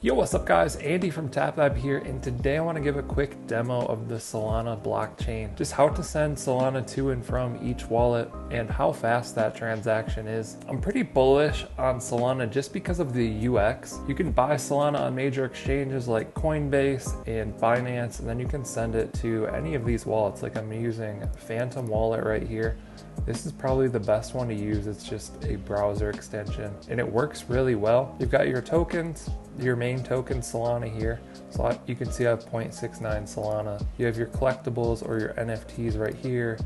Yo, what's up guys? Andy from TapLab here, and today I want to give a quick demo of the Solana blockchain. Just how to send Solana to and from each wallet and how fast that transaction is. I'm pretty bullish on Solana just because of the UX. You can buy Solana on major exchanges like Coinbase and Binance, and then you can send it to any of these wallets. Like I'm using Phantom Wallet right here. This is probably the best one to use. It's just a browser extension and it works really well. You've got your tokens, your main token Solana here. So you can see I have 0.69 Solana. You have your collectibles or your NFTs right here.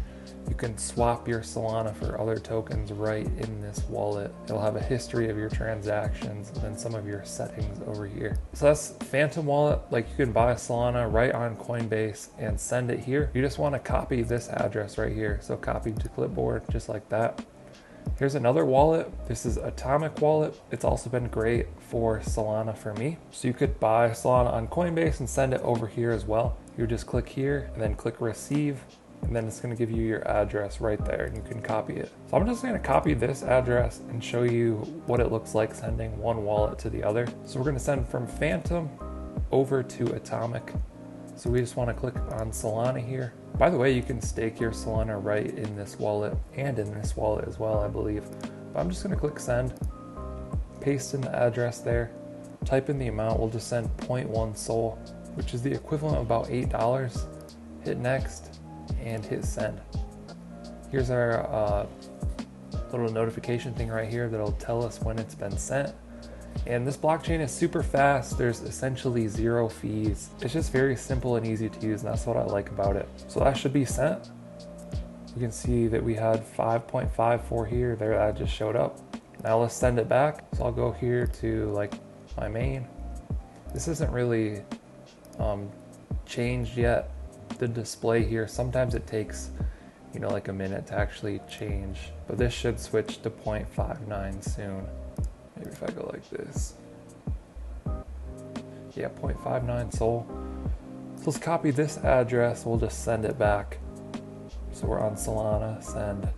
You can swap your Solana for other tokens right in this wallet. It'll have a history of your transactions and then some of your settings over here. So that's Phantom Wallet. Like you can buy Solana right on Coinbase and send it here. You just want to copy this address right here. So copy to clipboard just like that. Here's another wallet. This is Atomic Wallet. It's also been great for Solana for me. So you could buy Solana on Coinbase and send it over here as well. You just click here and then click receive, and then it's going to give you your address right there and you can copy it. So I'm just going to copy this address and show you what it looks like sending one wallet to the other. So we're going to send from Phantom over to Atomic. So we just want to click on Solana here. By the way, you can stake your Solana right in this wallet and in this wallet as well, I believe. But I'm just going to click send, paste in the address there, type in the amount. We'll just send 0.1 Sol, which is the equivalent of about $8. Hit next and hit send. Here's our little notification thing right here that'll tell us when it's been sent. And this blockchain is super fast. There's essentially zero fees. It's just very simple and easy to use, and that's what I like about it. So that should be sent. You can see that we had 5.54 here. There, that just showed up. Now let's send it back. So I'll go here to like my main. This isn't really changed yet. The display here, sometimes it takes like a minute to actually change, but this should switch to 0.59 soon. Maybe if I go like this. Yeah, 0.59 Sol. So let's copy this address. We'll just send it back. So we're on Solana, send.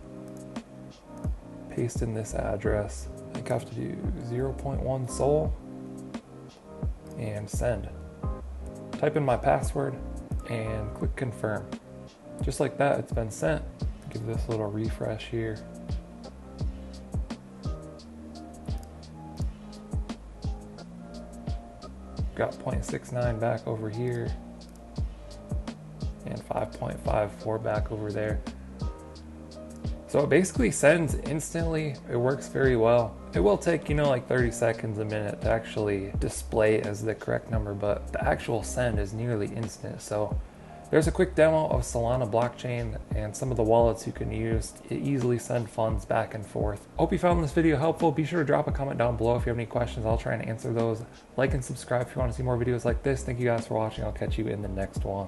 Paste in this address. I think I have to do 0.1 Sol and send. Type in my password and click confirm. Just like that, it's been sent. Give this a little refresh here. Got 0.69 back over here and 5.54 back over there. So it basically sends instantly. It works very well. It will take like 30 seconds, a minute to actually display it as the correct number, but the actual send is nearly instant. So there's a quick demo of Solana blockchain and some of the wallets you can use to easily send funds back and forth. Hope you found this video helpful. Be sure to drop a comment down below if you have any questions. I'll try and answer those. Like and subscribe if you want to see more videos like this. Thank you guys for watching. I'll catch you in the next one.